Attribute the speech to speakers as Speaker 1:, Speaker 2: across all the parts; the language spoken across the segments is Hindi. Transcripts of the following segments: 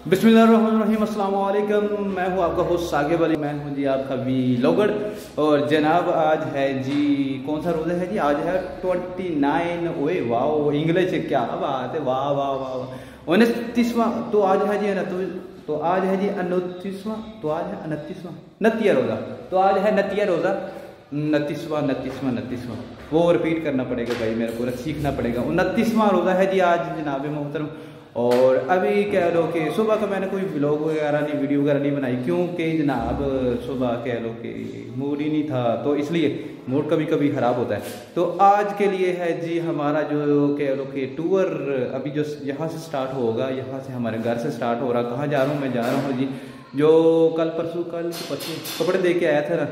Speaker 1: बिस्मिल्लाहिर्रहमानिर्रहीम, अस्सलाम वालेकुम। मैं हूँ आपका होस्ट साकिब अली, मैं हूँ जी आपका व्लॉगर। और जनाब आज है जी कौन सा रोज़ा है जी? आज है 29। ओए वाह, इंग्लिश क्या बात है, वाह वाह वाह वाह। 29वां तो आज है जी, तो आज है जी 29वां, तो आज है 29वां नतिया रोज़ा, तो आज है नतिया रोज़ा 29वां। वो रिपीट करना पड़ेगा भाई, मेरे को सीखना पड़ेगा। 29वां रोज़ा है जी आज जनाब मोहतरम। और अभी कह लो कि सुबह का मैंने कोई व्लॉग वगैरह नहीं, वीडियो वगैरह नहीं बनाई, क्योंकि जनाब सुबह कह लो कि मूड ही नहीं था, तो इसलिए मूड कभी कभी ख़राब होता है। तो आज के लिए है जी हमारा जो कह लो कि टूर अभी जो यहाँ से स्टार्ट होगा, यहाँ से हमारे घर से स्टार्ट हो रहा। कहाँ जा रहा हूँ? मैं जा रहा हूँ जी जो कल परसों कपड़े दे के आया था ना,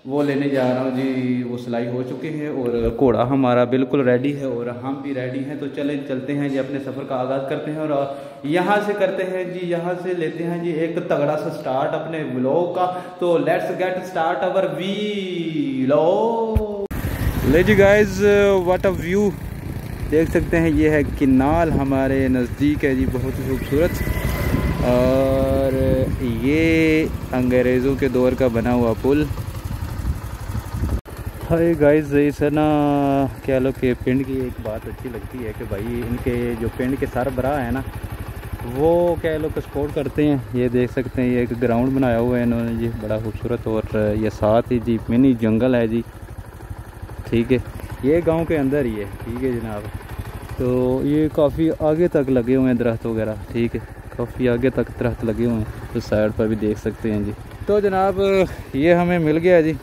Speaker 1: वो लेने जा रहा हूँ जी। वो सिलाई हो चुके हैं और घोड़ा हमारा बिल्कुल रेडी है और हम भी रेडी हैं। तो चलते हैं जी, अपने सफ़र का आगाज़ करते हैं और यहाँ से करते हैं जी, यहाँ से लेते हैं जी एक तगड़ा सा स्टार्ट अपने व्लॉग का। तो let's get start our vlog. ले जी गाइस, व्हाट अ व्यू देख सकते हैं। ये है किनाल हमारे नज़दीक है जी, बहुत ही खूबसूरत। और ये अंग्रेज़ों के दौर का बना हुआ पुल। हाय गाइस, इसे ना कह लो कि पिंड की एक बात अच्छी लगती है कि भाई इनके जो पिंड के सरबराह है ना, वो कह लो कि सपोर्ट करते हैं। ये देख सकते हैं, ये एक ग्राउंड बनाया हुआ है इन्होंने जी, बड़ा खूबसूरत। और ये साथ ही जी मिनी जंगल है जी, ठीक है। ये गांव के अंदर ही है, ठीक है जनाब। तो ये काफ़ी आगे तक लगे हुए हैं दरख्त वगैरह, ठीक है, काफ़ी आगे तक दरख्त लगे हुए हैं। तो साइड पर भी देख सकते हैं जी। तो जनाब ये हमें मिल गया जी,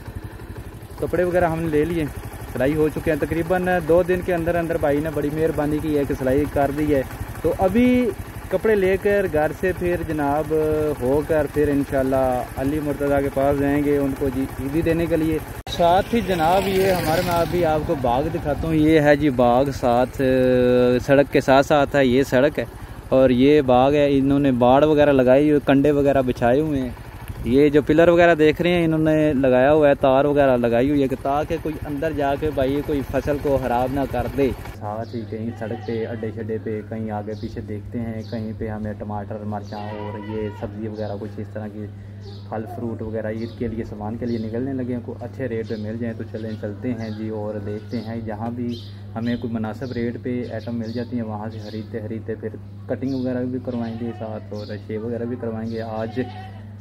Speaker 1: कपड़े वगैरह हमने ले लिए, सिलाई हो चुके हैं। तकरीबन 2 दिन के अंदर अंदर भाई ने बड़ी मेहरबानी की है कि सिलाई कर दी है। तो अभी कपड़े लेकर घर से फिर जनाब होकर फिर इंशाल्लाह अली मुर्तज़ा के पास जाएंगे, उनको जी ईदी देने के लिए। साथ ही जनाब ये हमारे, मैं अभी आपको बाग दिखाता हूँ। ये है जी बाग, साथ सड़क के साथ साथ है, ये सड़क है और ये बाग है। इन्होंने बाड़ वगैरह लगाई हुई, कंडे वगैरह बिछाए हुए हैं। ये जो पिलर वगैरह देख रहे हैं इन्होंने लगाया हुआ है, तार वगैरह लगाई हुई है ताकि कोई अंदर जाके भाई कोई फसल को ख़राब ना कर दे। साथ ही कहीं सड़क पे अड्डे शड्डे पे कहीं आगे पीछे देखते हैं, कहीं पे हमें टमाटर मिर्चा और ये सब्ज़ी वगैरह कुछ इस तरह की फल फ्रूट वगैरह ईद के लिए सामान के लिए निकलने लगे हैं। कोई अच्छे रेट पे मिल जाए तो चलते हैं जी और देखते हैं। जहाँ भी हमें कोई मुनासिब रेट पे आइटम मिल जाती हैं वहाँ से खरीदते फिर कटिंग वगैरह भी करवाएंगे साथ, और शेव वगैरह भी करवाएंगे। आज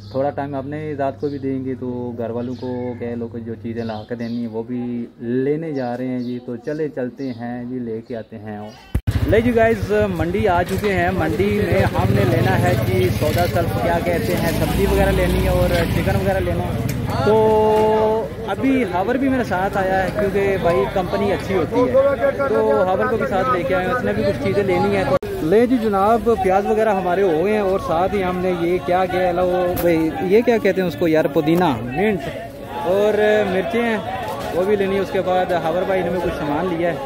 Speaker 1: थोड़ा टाइम अपने ज़ात को भी देंगे, तो घर वालों को कह लो कि जो चीज़ें ला कर देनी है वो भी लेने जा रहे हैं जी। तो चलते हैं जी, लेके आते हैं। ले जी गाइस, मंडी आ चुके हैं। मंडी में हमने लेना है जी सौदा सल्फ, क्या कहते हैं, सब्ज़ी वगैरह लेनी है और चिकन वगैरह लेना है। तो अभी हावर भी मेरे साथ आया है क्योंकि भाई कंपनी अच्छी होती है, तो हावर को भी साथ लेके आए, उसने भी कुछ चीज़ें लेनी है। तो ले जी जनाब, प्याज वगैरह हमारे हो गए हैं और साथ ही हमने ये क्या लो भाई, ये क्या कहते हैं उसको यार, पुदीना, मिंट और मिर्चें हैं, वो भी लेनी है। उसके बाद हावर भाई ने कुछ सामान लिया है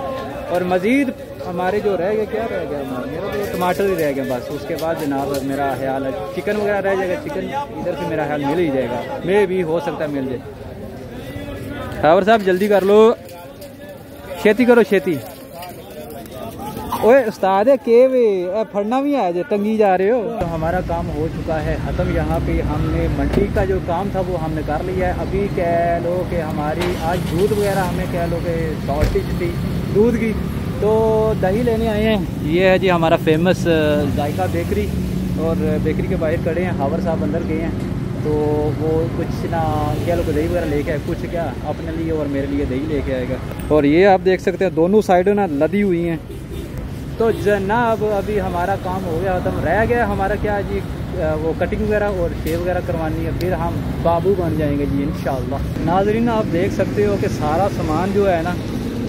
Speaker 1: और मज़ीद हमारे जो रह गए, क्या रह गया मेरा, तो टमाटर ही रह गए बस। उसके बाद जनाब मेरा ख्याल है चिकन वगैरह रह जाएगा। चिकन इधर से मेरा ख्याल मिल ही जाएगा, मे भी हो सकता है मिल जाए। हावर साहब जल्दी कर लो, खेती करो खेती। ओए उस्ताद है के वे फड़ना भी आया, जो तंगी जा रहे हो। तो हमारा काम हो चुका है ख़त्म। यहाँ पे हमने मंडी का जो काम था वो हमने कर लिया है। अभी कह लो कि हमारी आज दूध वगैरह हमें कह लो कि शॉर्टेज थी दूध की, तो दही लेने आए हैं। ये है जी हमारा फेमस जायका बेकरी, और बेकरी के बाहर खड़े हैं। हावर साहब अंदर गए हैं, तो वो कुछ ना कह लो कि दही वगैरह लेके आए, कुछ क्या अपने लिए और मेरे लिए दही लेके आएगा। और ये आप देख सकते हैं दोनों साइडों ना लदी हुई हैं। तो जनाब अभी हमारा काम हो गया ख़त्म। रह गया हमारा क्या जी, वो कटिंग वगैरह और शेव वगैरह करवानी है, फिर हम बाबू बन जाएंगे जी इंशाल्लाह। नाज़रीन आप देख सकते हो कि सारा सामान जो है ना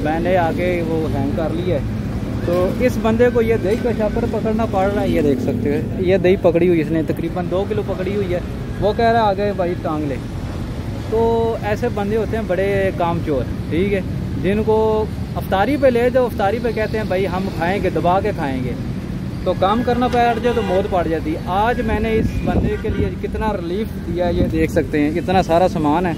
Speaker 1: मैंने आगे वो हैंग कर लिया है। तो इस बंदे को ये दही का छापर पकड़ना पड़ रहा है। ये देख सकते हो, ये दही पकड़ी हुई इसने तकरीबन 2 किलो पकड़ी हुई है। वो कह रहा है आगे भाई टांग ले। तो ऐसे बंदे होते हैं बड़े कामचोर, ठीक है, जिनको अफ्तारी पे ले जाओ, अफ्तारी पे कहते हैं भाई हम खाएंगे, दबा के खाएंगे, तो काम करना बैठ जाए तो मौत पड़ जाती है। आज मैंने इस बंदे के लिए कितना रिलीफ दिया, ये देख सकते हैं, इतना सारा सामान है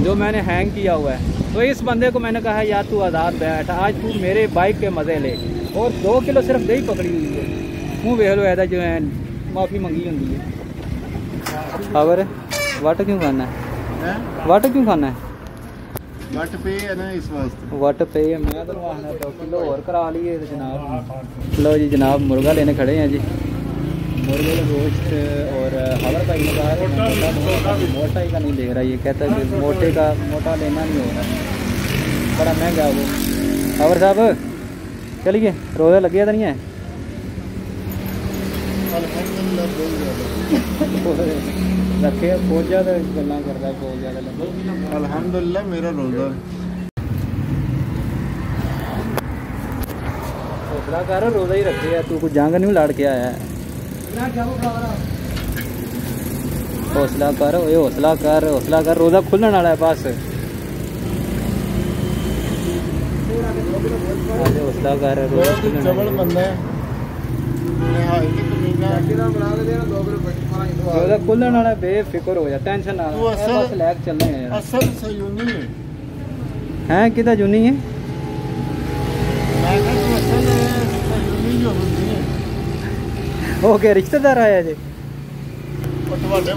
Speaker 1: जो मैंने हैंग किया हुआ है। तो इस बंदे को मैंने कहा यार तू आज़ाद बैठ, आज तू मेरे बाइक के मज़े ले। और 2 किलो सिर्फ दही पकड़ी हुई है। मुँह वेह लो ऐसा जो है माफ़ी मंगी होंगी है। खबर वट क्यों खाना है? वट क्यों खाना है?
Speaker 2: वट पे है ना इस वास्ते।
Speaker 1: वट पे मैं तो आना 2 किलो और करा लिए जनाब। लो जी जनाब मुर्गा लेने खड़े हैं जी। मुर्गे का गोश्त और खबर भाई ने कहा मोटा ही का नहीं ले रहा, ये कहता है कि मोटे का मोटा लेना नहीं हो रहा, बड़ा महंगा वो। खबर साहब चलिए रोज़ा लग गया तो नहीं है? रखे बहुत ज़्यादा गल्ला करता है, बहुत ज़्यादा लगे।
Speaker 2: अल्हम्दुलिल्लाह मेरा रोज़ा
Speaker 1: हौसला कर, रोज़ा ही रखे है तू, कुछ जंग नहीं लाड़ के आया है। हौसला कर ओए, हौसला कर, हौसला कर, रोज़ा खुलने वाला है बस। हौसला कर,
Speaker 2: जबड़ बंदा है।
Speaker 1: रोज़ा खुलने वाला है, बेफिक्र हो जा, टेंशन ना ले, बस लैक चल रहे हैं।
Speaker 2: असल सयूनी है
Speaker 1: हैं किदा जुनी है?
Speaker 2: मैं तो असल सयूनी जो होती है
Speaker 1: ओके रिश्तेदार आया जी।
Speaker 2: बड़े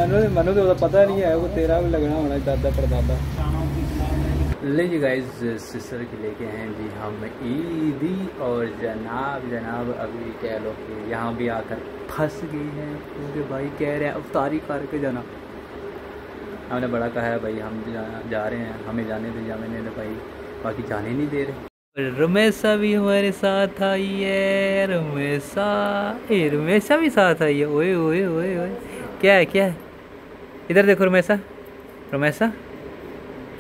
Speaker 2: बड़े
Speaker 1: मनु तो पता नहीं है, वो तेरा भी लगना होना दादा परदादा। ले जी गाइस सिस्टर की लेके हैं जी हम ईदी, और जनाब अभी कह लो कि यहाँ भी आकर फंस गए हैं क्योंकि भाई कह रहे हैं अफ्तारी करके जाना। हमने बड़ा कहा है भाई हम जा रहे हैं, हमें जाने दे जा, मैंने भाई बाकी जाने नहीं दे रहे। रमेशा भी हमारे साथ आई है, रमेशा भी साथ आई है। ओए ओए ओए ओए क्या है इधर देखो रमेशा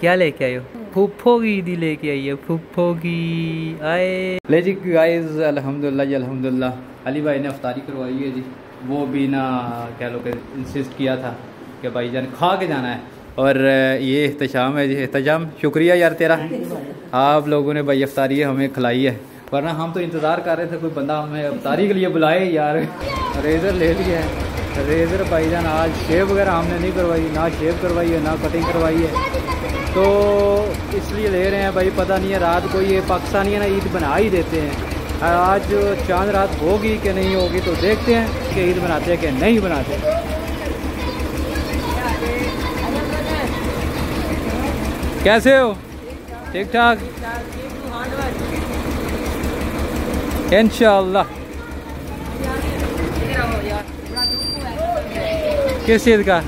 Speaker 1: क्या लेके आए हो? फूफो की ईदी लेके आई है, फूफो की आए। ले जी गाइस अल्हम्दुलिल्लाह जी अल्हम्दुलिल्लाह, अली भाई ने अफ्तारी करवाई है जी। वो भी ना कह लो कि इंसिस्ट किया था कि भाईजान खा के जाना है, और ये एहतशाम है जी। एहतशाम शुक्रिया यार तेरा, आप लोगों ने भाई अफ्तारी हमें खिलाई है, वरना हम तो इंतज़ार कर रहे थे कोई बंदा हमें अफ्तारी के लिए बुलाए यार। रेज़र ले लिया है, रेज़र भाईजान आज शेव वगैरह हमने नहीं करवाई, ना शेव करवाई है ना कटिंग करवाई है, तो इसलिए ले रहे हैं भाई। पता नहीं है रात को ये पाकिस्तानी है ना ईद बना ही देते हैं। आज चांद रात होगी कि नहीं होगी तो देखते हैं कि ईद बनाते हैं कि नहीं बनाते। कैसे हो? ठीक ठाक इंशाअल्लाह। किस चीज़ का?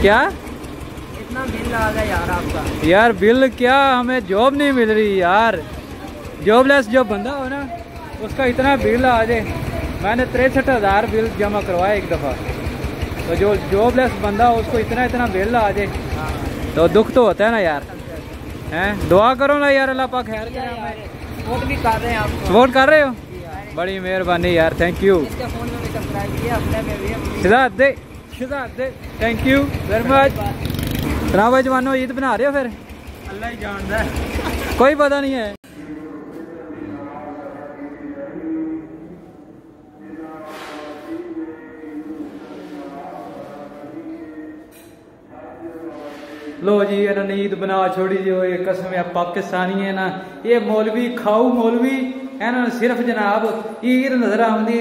Speaker 1: क्या इतना बिल आ गया यार आपका? यार बिल क्या, हमें जॉब नहीं मिल रही यार। जॉबलेस जो बंदा हो ना उसका इतना बिल आ जाए। मैंने 63,000 बिल जमा करवाया एक दफ़ा, तो जो जॉबलेस बंदा हो उसको इतना बिल आ जाए तो दुख तो होता है ना यार। हैं दुआ करो ना यार, अल्लाह पाक खैर करे। सपोर्ट भी कर रहे हैं आप, सपोर्ट कर रहे हो, बड़ी मेहरबानी यार, थैंक यू। शिदात दे थैंक यू वेरी मच। सुना भाई जवानों ईद बना रहे हो फिर? अल्लाह ही जानता है, कोई पता नहीं है। लो जी इन्होंने ईद बना छोड़ी जो, ये कसम है पाकिस्तानी है ना, ये मौलवी खाऊ मौलवी इन्होंने सिर्फ जनाब ईद नजर आती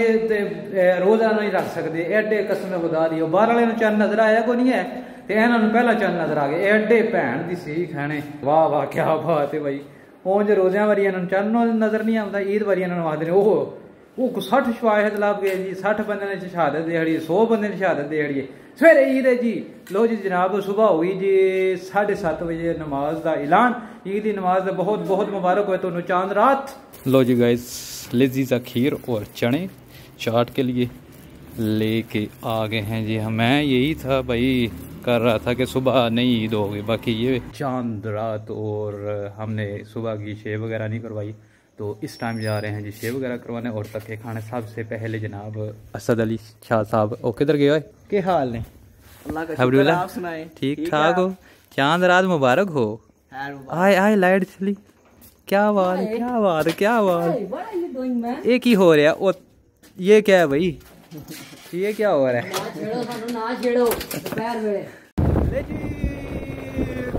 Speaker 1: रोज़ा नहीं रख सकते। एडे कसम खुदा दी बाहर वाले चंद नजर आया को नहीं है, तो इन्होंने पहला चंद नजर आ गए। एडे भैन दी सीख है, वाह वाह क्या बात है भाई। उंज रोज़ियां वारी इन्होंने चंद नजर नहीं आता, ईद वारी इन्होंने आखते वो 60 शवाहिद लाभ गए जी, 60 बंदे ने शहादत दिहाड़ी, 100 बंदे ने शहादत दिहाड़ी। सवेरे ईद है जी। लो जी जनाब सुबह हुई जी 7:30 बजे नमाज का ऐलान, ईद की नमाज का बहुत बहुत मुबारक हो तो चांद रात। लो जी गाइस लजीज़ा खीर और चने चाट के लिए लेके आ गए हैं जी। मैं यही था भाई कर रहा था कि सुबह नहीं ईद होगी, बाकी ये चांद रात, और हमने सुबह की शेव वगैरह नहीं करवाई, तो इस टाइम जा रहे हैं जी शेव वगैरह करवाने और तक के खाने। सबसे पहले जनाब असद अली शाह साहब, ओ किधर गए हो, क्या हाल ने? आप सुनाए? ठीक ठाक हो? चांद रात मुबारक हो। आए लाइट चली, क्या बात क्या बात क्या बात। एक ही हो रहा है, ये क्या है भाई, ये क्या हो रहा है?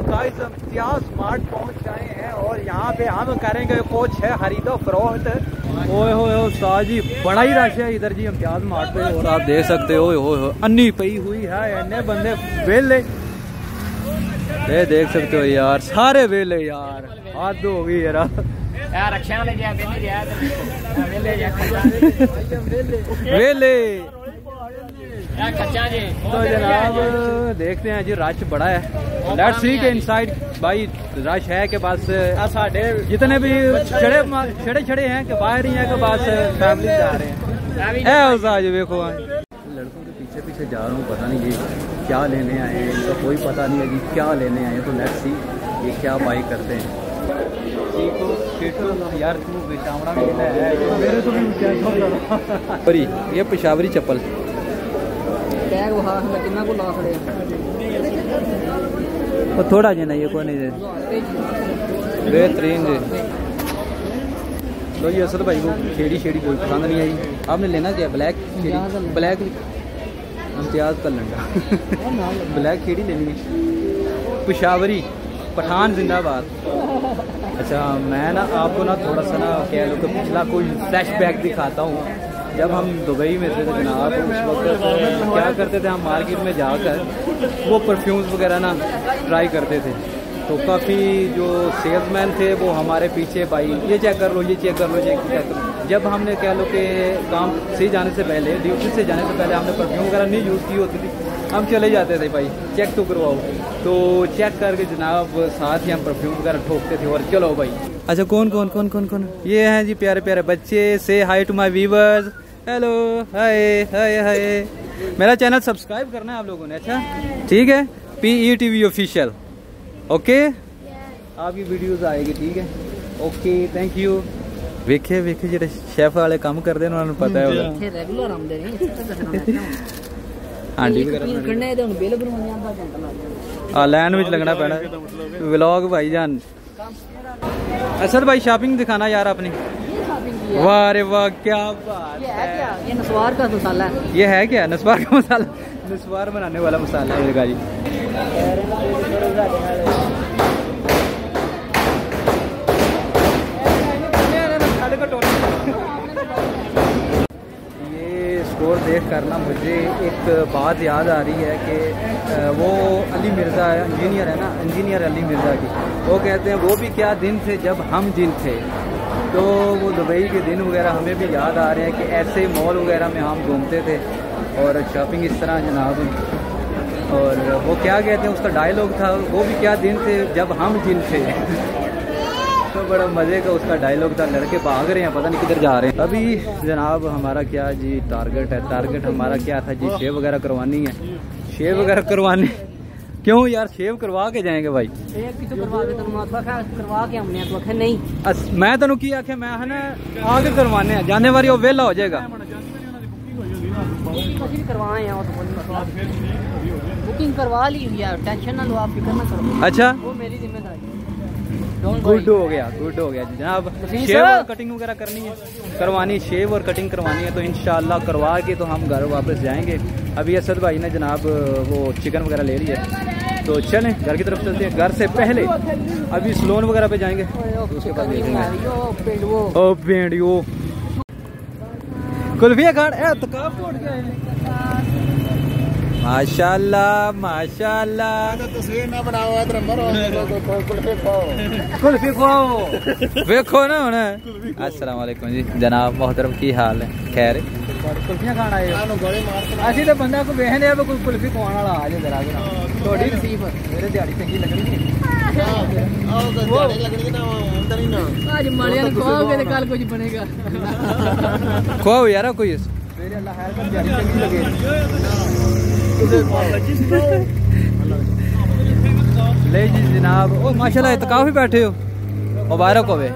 Speaker 1: गाइस हम इम्तियाज मार्ट पहुंच गए हैं और यहाँ पे हम करेंगे कुछ है खरीदो फरोख्त। ओए होए उस्ताद जी बड़ा ही रश है इधर जी इम्तियाज मार्ट पे और आप देख सकते हो ओए अन्नी पई हुई है अन्य बंदे वेले ये देख सकते हो यार सारे वेले यार हाथ हो गई यार वेले तो जनाब देखते हैं जी रश बड़ा है। लेट्स सी के इनसाइड भाई रश है के पास साढ़े जितने भी छड़े हैं कि बाहर ही हैं के पास फैमिली जा रहे हैं। देखो लड़कों के पीछे पीछे जा रहा हूँ पता नहीं ये क्या लेने आए हैं इनका कोई पता नहीं है जी क्या लेने आए हैं। तो लेट्स सी ये क्या बाई करते हैं। यार तू बेचावड़ा में मेरे तो भी ये पेशावरी चप्पल थोड़ा जी नहीं ये कोई नहीं बेहतरीन जी। लो जी असल भाई को शेड़ी कोई पसंद नहीं आई। आपने लेना क्या ब्लैक ब्लैक इम्तियाज का लंडा ब्लैक शेड़ी लेनी है पेशावरी पठान जिंदाबाद। अच्छा मैं ना आपको ना थोड़ा सा ना कह लो कि पिछला कोई फ्लैशबैक दिखाता हूँ। जब हम दुबई में थे जनाब उस वक्त क्या करते थे हम मार्केट में जाकर वो परफ्यूम्स वगैरह ना ट्राई करते थे। तो काफ़ी जो सेल्समैन थे वो हमारे पीछे भाई ये चेक कर लो ये चेक कर लो ये चेक कर लो। जब हमने कह लो कि काम से जाने से पहले ड्यूटी से जाने से पहले हमने परफ्यूम वगैरह नहीं यूज़ की होती थी हम चले जाते थे भाई चेक तो करवाओ। तो चेक करके जनाब साथ ही हम परफ्यूम वगैरह ठोकते थे और चलो भाई। अच्छा कौन कौन कौन कौन कौन ये हैं जी प्यारे प्यारे बच्चे। से hi to my viewers hello hi hi hi. मेरा चैनल सब्सक्राइब करना है आप लोगों ने। अच्छा ठीक है PETV ऑफिशियल ओके आपकी वीडियोस आएगी ठीक है ओके थैंक यू। वेखे वेखे जो शेफ वाले काम करते हैं उन्होंने पता है लैन में लगना पैना व्लॉग भाई जान। असद भाई शॉपिंग दिखाना यार अपनी। वाह रे वाह क्या बात है।
Speaker 3: ये नस्वार का मसाला है।
Speaker 1: ये है क्या नस्वार का मसाला नस्वार बनाने वाला मसाला है मेरे जी। ये स्टोर देख कर ना मुझे एक बात याद आ रही है कि वो अली मिर्ज़ा है इंजीनियर है ना इंजीनियर अली मिर्ज़ा की। वो कहते हैं वो भी क्या दिन थे जब हम जिन थे। तो वो दुबई के दिन वगैरह हमें भी याद आ रहे हैं कि ऐसे मॉल वगैरह में हम घूमते थे और शॉपिंग इस तरह जनाब। और वो क्या कहते हैं उसका डायलॉग था वो भी क्या दिन थे जब हम जिन थे। तो बड़ा मज़े का उसका डायलॉग था। लड़के भाग रहे हैं पता नहीं किधर जा रहे हैं। अभी जनाब हमारा क्या जी टारगेट है। टारगेट हमारा क्या था जी शेव वगैरह करवानी है। शेव वगैरह करवाने क्यों यार शेव करवा के जाएंगे भाई।
Speaker 3: करवा के हमने नहीं
Speaker 1: मैं तेन की आख्या मैं है ना आगे करवाने जाने वाली वो वेला हो जाएगा।
Speaker 3: बुकिंग करवा ली यार टेंशन ना लो आप फिक्र ना करो।
Speaker 1: अच्छा
Speaker 3: वो मेरी जिम्मेदारी।
Speaker 1: गुड हो गया जनाब। शेव और कटिंग वगैरह करनी है करवानी शेव और कटिंग करवानी है तो इंशाल्लाह करवा के तो हम घर वापस जाएंगे। अभी असद भाई ने जनाब वो चिकन वगैरह ले लिया तो चलें घर की तरफ चलते हैं। घर से पहले अभी सलोन वगैरह पे जाएंगे उसके बाद ओ पेंडियो कुल्फिया खान माशाल्लाह माशाल्लाह
Speaker 2: तस्वीर ना बनाओ
Speaker 1: कुल्फी खाओ वेखो ना हुण। अस्सलाम वालेकुम जी जनाब मोहतरम की हाल है खैर कुल्फियां खान आए असि तो बंदा को वेखने कोई कुल्फी खवाने वाला आ जाए जरा थोड़ी नसीब मेरे दिहाड़ी चंगी लगनी खुआओ यार कोई ले जी जनाब ओ माशाल्लाह इत्काफ ही बैठे हो मुबारक होवे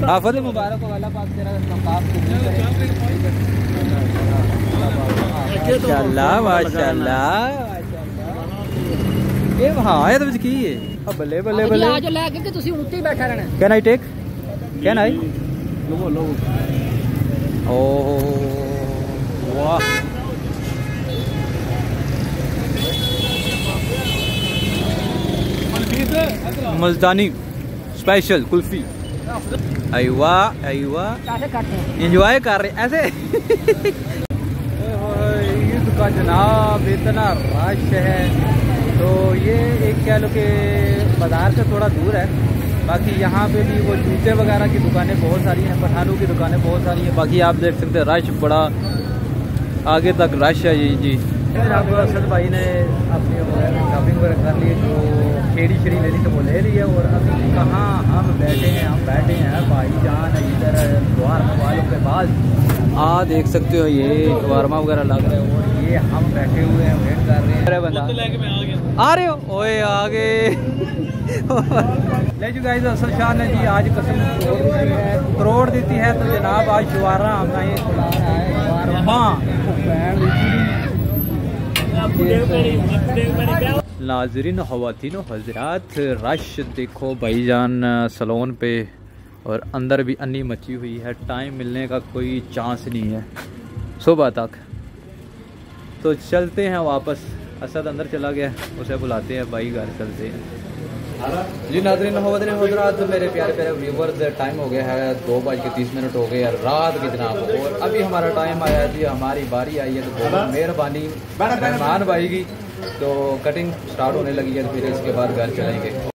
Speaker 1: आफत मुबारक हो अल्लाह पाक तेरा इत्काफ माशाल्लाह माशाल्लाह ये हां ਇਹਦੇ ਵਿੱਚ ਕੀ ਹੈ ਬੱਲੇ ਬੱਲੇ ਬੱਲੇ
Speaker 3: ਆ ਜੋ ਲੈ ਕੇ ਤੁਸੀਂ ਉੱਤੇ ਹੀ ਬੈਠਾ ਰਹਿਣਾ।
Speaker 1: Can I take can I लो ओ वाह मुल्तानी स्पेशल कुल्फी। अयवा अयवा एंजॉय कर रहे ऐसे। ईद का जनाब इतना रश है। तो ये एक कह लो कि बाज़ार से थोड़ा दूर है। बाकी यहाँ पे भी वो जूते वगैरह की दुकानें बहुत सारी हैं, पठानों की दुकानें बहुत सारी हैं। बाकी आप देख सकते हैं रश बड़ा आगे तक रश है जी। अब असद भाई ने अपनी शॉपिंग वगैरह कर ली, जो खेड़ी शरी लेनी तो वो ले ली है। और अभी कहाँ हम बैठे हैं भाईजान इधर द्वार वालों के पास। देख सकते हो ये वारमा वगैरह लग रहा है और ये हम बैठे हुए हैं, वेट कर रहे हैं। अरे बंदा आ रहे हो ओए आगे ले जो गाइस असल शाह ने जी आज कसम करोड़ देती है। तो जनाब आज शुवारा हमने ये खुला है नाजरीन ख़वातीन हज़रात। रश देखो भाईजान सलोन पे और अंदर भी अन्नी मची हुई है। टाइम मिलने का कोई चांस नहीं है सुबह तक। तो चलते हैं वापस। असद अंदर चला गया, उसे बुलाते हैं भाई घर चलते हैं जी। नाज़रीन हज़रात मेरे प्यारे प्यारे व्यूवर्स, टाइम हो गया है 2:30 हो गए रात की जनाब। और अभी हमारा टाइम आया जी, हमारी बारी आई है। तो बहुत मेहरबानी रहमान भाई की। तो कटिंग स्टार्ट होने लगी है, फिर इसके बाद घर चलेंगे।